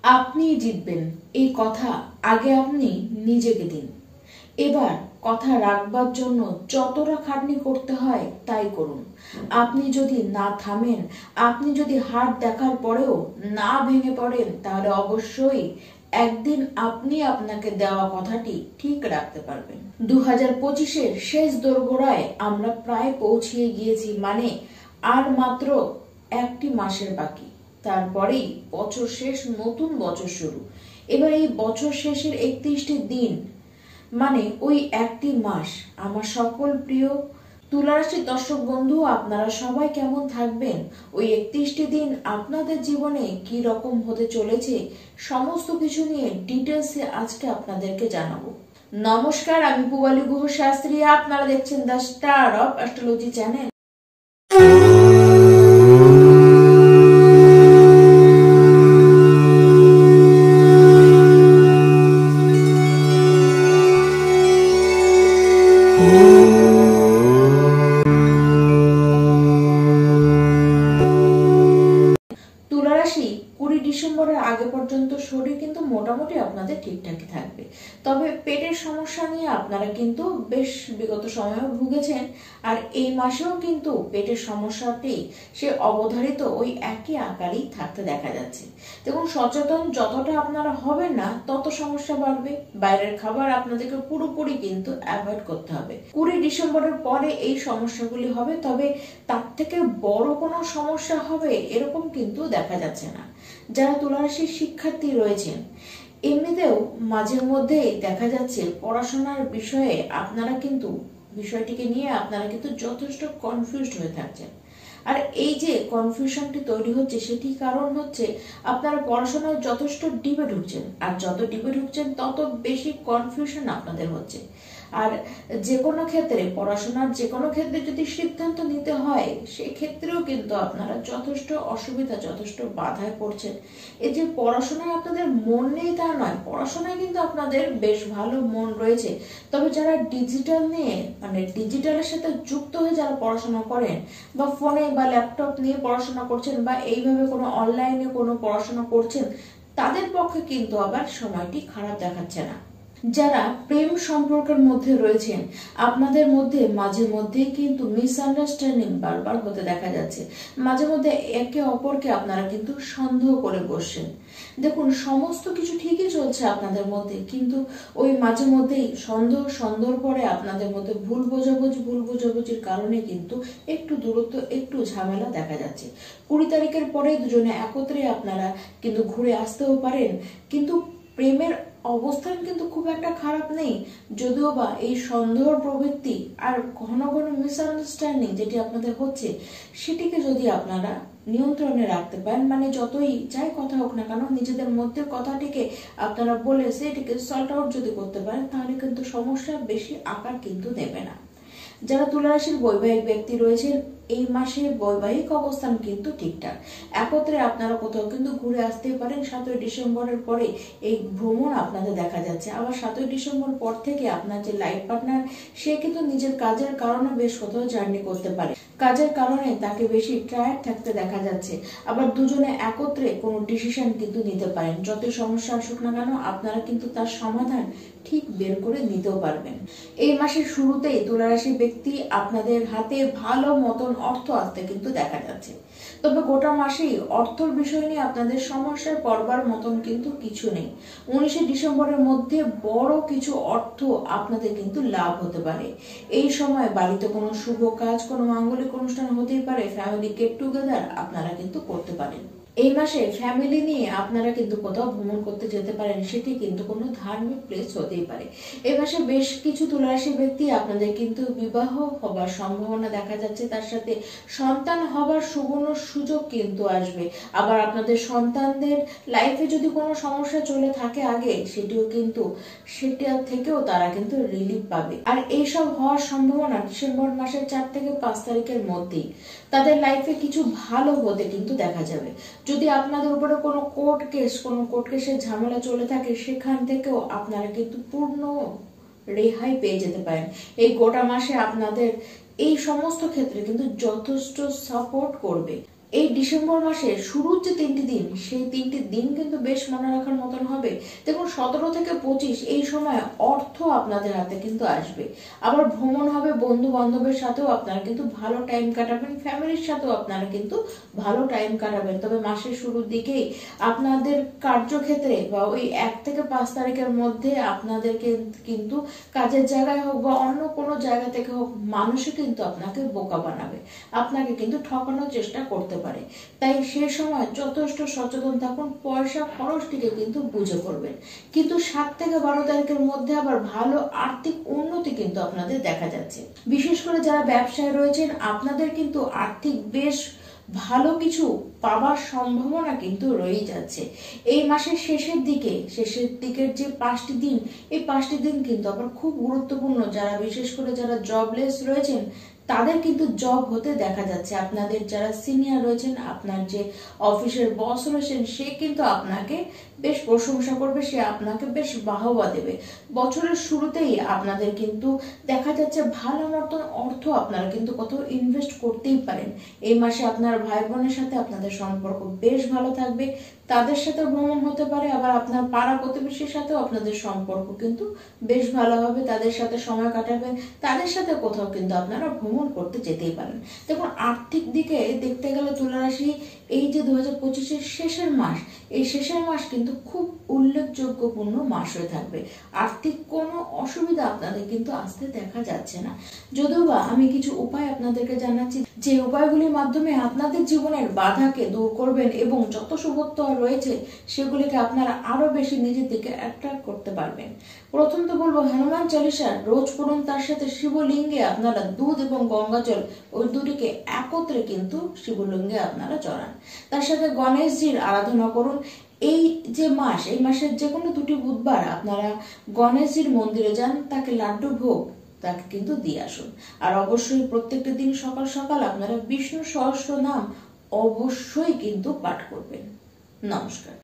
আপনি জিতবেন এই কথা আগে আপনি নিজেকে দিন। এবার কথা রাখবার জন্য যতটা খাটনি করতে হয় তাই করুন। আপনি যদি না থামেন, আপনি যদি হার দেখার পরেও না ভেঙে পড়েন, তাহলে অবশ্যই একদিন আপনি আপনাকে দেওয়া কথাটি ঠিক রাখতে পারবেন। 2025-এর শেষ দোরগোড়ায় আমরা প্রায় পৌঁছিয়ে গিয়েছি, মানে আর মাত্র একটি মাসের বাকি। তারপরেই বছর শেষ, নতুন বছর শুরু। এবার এই বছর শেষের 31টি দিন মানে ওই একটি মাস। আমার সকল প্রিয় তুলা রাশির দর্শক বন্ধু, আপনারা সবাই কেমন থাকবেন? ওই 31টি দিন আপনাদের জীবনে কি রকম হতে চলেছে, সমস্ত কিছু নিয়ে ডিটেলসে আজকে আপনাদেরকে জানাবো। নমস্কার, আমি পূবালী গুহ শাস্ত্রী। আপনারা দেখছেন the star of astrology channel. তুলা রাশি 20 ডিসেম্বরের আগে পর্যন্ত শরীর কিন্তু মোটামুটি আপনাদের ঠিকঠাকই থাকবে, তবে পেটের সমস্যা নিয়ে আপনারা কিন্তু বেশ বিগত সময়েও ভুগেছেন। আর এই মাসেও কিন্তু পেটের সমস্যাটি সে অবধারিত ওই একই আকারেই থাকতে দেখা যাচ্ছে। দেখুন, সচেতন যতটা আপনারা হবেন না তত সমস্যা বাড়বে। বাইরের খাবার আপনাদেরকে পুরোপুরি কিন্তু অ্যাভয়েড করতে হবে। 20 ডিসেম্বরের পরে এই সমস্যাগুলি হবে, তবে তার থেকে বড় কোনো সমস্যা হবে এরকম কিন্তু দেখা যাচ্ছে না। যারা তুলা রাশির শিক্ষার্থী রয়েছেন, এমনিতেও মাঝে মধ্যে দেখা যাচ্ছে পড়াশোনার বিষয়ে আপনারা কিন্তু বিষয়টিকে নিয়ে আপনারা কিন্তু যথেষ্ট কনফিউজড হয়ে থাকছেন। আর এই যে কনফিউশনটি তৈরি হচ্ছে, সেটি কারণ হচ্ছে আপনারা পড়াশোনায় যথেষ্ট ডিপে ঢুকছেন, আর যত ডিপে ঢুকছেন তত বেশি কনফিউশন আপনাদের হচ্ছে। আর যে কোনো ক্ষেত্রে, পড়াশোনার যে কোনো ক্ষেত্রে যদি সিদ্ধান্ত নিতে হয়, সেক্ষেত্রেও কিন্তু আপনারা যথেষ্ট অসুবিধা, যথেষ্ট বাধায় পড়ছেন। এই যে পড়াশোনায় আপনাদের মন নেই তা নয়, পড়াশোনায় কিন্তু আপনাদের বেশ ভালো মন রয়েছে। তবে যারা ডিজিটাল নিয়ে, মানে ডিজিটালের সাথে যুক্ত হয়ে যারা পড়াশোনা করেন, বা ফোনে বা ল্যাপটপ নিয়ে পড়াশোনা করছেন, বা এইভাবে কোনো অনলাইনে কোনো পড়াশোনা করছেন, তাদের পক্ষে কিন্তু আবার সময়টি খারাপ দেখাচ্ছে না। যারা প্রেম সম্পর্কের মধ্যে রয়েছেন, আপনাদের মধ্যে মাঝে মধ্যেই কিন্তু মিসআন্ডারস্ট্যান্ডিং বারবার হতে দেখা যাচ্ছে। মাঝে মধ্যে একে অপরকে আপনারা কিন্তু সন্দেহ করে বসছেন। দেখুন, সমস্ত কিছু ঠিকই চলছে আপনাদের মধ্যে, কিন্তু ওই মাঝে মধ্যেই সন্দেহর পরে আপনাদের মধ্যে ভুল বোঝাবুঝির কারণে কিন্তু একটু দূরত্ব, একটু ঝামেলা দেখা যাচ্ছে। 20 তারিখের পরে দুজনে একত্রে আপনারা কিন্তু ঘুরে আসতেও পারেন, কিন্তু প্রেমের অবস্থান কিন্তু খুব একটা খারাপ নেই। যদিও বা এই সন্দেহর প্রবৃত্তি আর ঘন ঘন মিসআন্ডারস্ট্যান্ডিং যেটি আপনাদের হচ্ছে, সেটিকে যদি আপনারা নিয়ন্ত্রণে রাখতে পারেন, মানে যতই যাই কথা হোক না কেন, নিজেদের মধ্যে কথাটিকে আপনারা বলে সেটিকে সল্ট আউট যদি করতে পারেন, তাহলে কিন্তু সমস্যা বেশি আকার কিন্তু নেবে না। যারা তুলা রাশির বৈবাহিক ব্যক্তি রয়েছেন, এই মাসে বৈবাহিক অবস্থান কিন্তু ঠিকঠাক। একত্রে আপনারা কোথাও কিন্তু ঘুরে আসতে পারেন। 7ই ডিসেম্বরের পরে এই ভ্রমণ আপনাদের দেখা যাচ্ছে। আবার 7ই ডিসেম্বর পর থেকে আপনার যে লাইফ পার্টনার, সে কিন্তু নিজের কাজের কারণে বেশ কোথাও জার্নি করতে পারে। কাজের কারণে তাকে বেশি টায়ার্ড থাকতে দেখা যাচ্ছে। আবার দুজনে একত্রে কোনো ডিসিশন কিন্তু নিতে পারেন। যতই সমস্যা আসুক না কেন, আপনারা কিন্তু তার সমাধান ঠিক বের করে নিতেও পারবেন। এই মাসের শুরুতেই তুলা রাশির ব্যক্তি আপনাদের হাতে ভালো মতন অর্থ আসতে কিন্তু দেখা যাচ্ছে। তবে গোটা মাসেই অর্থর বিষয় নিয়ে আপনাদের সমস্যায় পড়বার মতন কিন্তু কিছু নেই। 19 ডিসেম্বরের মধ্যে বড় কিছু অর্থ আপনাদের কিন্তু লাভ হতে পারে। এই সময় বাড়িতে কোনো শুভ কাজ, কোনো মাঙ্গলিক অনুষ্ঠান হতেই পারে, ফ্যামিলি গেট টুগেদার আপনারা কিন্তু করতে পারেন। এই মাসে ফ্যামিলি নিয়ে আপনারা কিন্তু কোথাও ভ্রমণ করতে যেতে পারেন, সেটি কিন্তু কোনো ধার্মিক প্লেস হতেই পারে। এই মাসে বেশ কিছু তুলা রাশির ব্যক্তি আপনাদের কিন্তু বিবাহ হবার সম্ভাবনা দেখা যাচ্ছে, তার সাথে সন্তান হবার সুবর্ণ সুযোগ কিন্তু আসবে। আবার আপনাদের সন্তানদের লাইফে যদি কোনো সমস্যা চলে থাকে আগে, সেটা থেকেও তারা কিন্তু রিলিফ পাবে। আর এইসব হওয়ার সম্ভাবনা ডিসেম্বর মাসের 4 থেকে 5 তারিখের মধ্যেই তাদের লাইফে কিছু ভালো হতে কিন্তু দেখা যাবে। যদি আপনাদের উপরে কোনো কোর্ট কেসের ঝামেলা চলে থাকে, সেখান থেকেও আপনারা কিন্তু পূর্ণ রেহাই পেয়ে যেতে পারেন। এই গোটা মাসে আপনাদের এই সমস্ত ক্ষেত্রে কিন্তু যথেষ্ট সাপোর্ট করবে। এই ডিসেম্বর মাসের শুরুর যে 3টি দিন, সেই 3টি দিন কিন্তু বেশ মনে রাখার মতন হবে। দেখুন 17 থেকে 25 এই সময় অর্থ আপনাদের হাতে কিন্তু আসবে। আবার ভ্রমণ হবে, বন্ধু বান্ধবের সাথেও আপনারা কিন্তু ভালো টাইম কাটাবেন, ফ্যামিলির সাথেও আপনারা কিন্তু ভালো টাইম কাটাবেন। তবে মাসের শুরুর দিকেই আপনাদের কার্যক্ষেত্রে বা ওই 1 থেকে 5 তারিখের মধ্যে আপনাদেরকে কিন্তু কাজের জায়গায় হোক বা অন্য কোনো জায়গা থেকে হোক, মানুষই কিন্তু আপনাকে বোকা বানাবে, আপনাকে কিন্তু ঠকানোর চেষ্টা করতে পারে। তাই সে সময় যথেষ্ট সচেতন থাকুন, পয়সা খরচটিকে কিন্তু বুঝে করবেন। কিন্তু 7 থেকে 12 তারিখের মধ্যে আবার ভালো আর্থিক উন্নতি কিন্তু আপনাদের দেখা যাচ্ছে। বিশেষ করে যারা ব্যবসায় রয়েছেন, আপনাদের কিন্তু আর্থিক বেশ ভালো কিছু পাওয়ার সম্ভাবনা কিন্তু রয়ে যাচ্ছে। এই মাসের শেষের দিকের যে 5টি দিন, এই 5টি দিন কিন্তু আবার খুব গুরুত্বপূর্ণ। যারা বিশেষ করে যারা জবলেস রয়েছেন, তাদের কিন্তু জব হতে দেখা যাচ্ছে। আপনাদের যারা সিনিয়র রয়েছেন, আপনার যে অফিসের বস রয়েছেন, সে কিন্তু আপনাকে বেশ প্রশংসা করবে, সে আপনাকে বেশ বাহবা দেবে। বছরের শুরুতেই আপনাদের কিন্তু দেখা যাচ্ছে ভালো মতন অর্থ আপনারা কিন্তু কোথাও ইনভেস্ট করতেই পারেন। এই মাসে আপনার ভাই বোনের সাথে আপনাদের সম্পর্ক বেশ ভালো থাকবে, তাদের সাথে ভ্রমণ হতে পারে। আবার আপনার পাড়া প্রতিবেশীর সাথেও আপনাদের সম্পর্ক কিন্তু বেশ ভালো হবে, তাদের সাথে সময় কাটাবেন, তাদের সাথে কোথাও কিন্তু আপনারা ভ্রমণ করতে যেতেই পারেন। দেখুন আর্থিক দিকে দেখতে গেলে তুলা রাশি, এই যে 2025-এর শেষের মাস, এই শেষের মাস কিন্তু খুব উল্লেখযোগ্যপূর্ণ মাস হয়ে থাকবে। আর্থিক কোনো অসুবিধা আপনাদের কিন্তু আসতে দেখা যাচ্ছে না। যদিও বা আমি কিছু উপায় আপনাদেরকে জানাচ্ছি, যে উপায়গুলির মাধ্যমে আপনাদের জীবনের বাধাকে দূর করবেন এবং যত শুভত্ব রয়েছে সেগুলিকে আপনারা আরো বেশি নিজের দিকে অ্যাট্রাক্ট করতে পারবেন। প্রথম তো বলবো, হনুমান চালিসা রোজ পড়ুন, তার সাথে শিবলিঙ্গে আপনারা দুধ এবং গঙ্গা জল, ওই দুটিকে একত্রে কিন্তু শিবলিঙ্গে আপনারা চড়ান। তার সাথে গণেশজির আরাধনা করুন। এই যে মাস, এই মাসের যে কোনো 2টি বুধবার আপনারা গণেশজির মন্দিরে যান, তাকে লাড্ডু ভোগ তাকে কিন্তু দিয়ে আসুন। আর অবশ্যই প্রত্যেকটা দিন সকাল সকাল আপনারা বিষ্ণু সহস্র নাম অবশ্যই কিন্তু পাঠ করবেন। নমস্কার।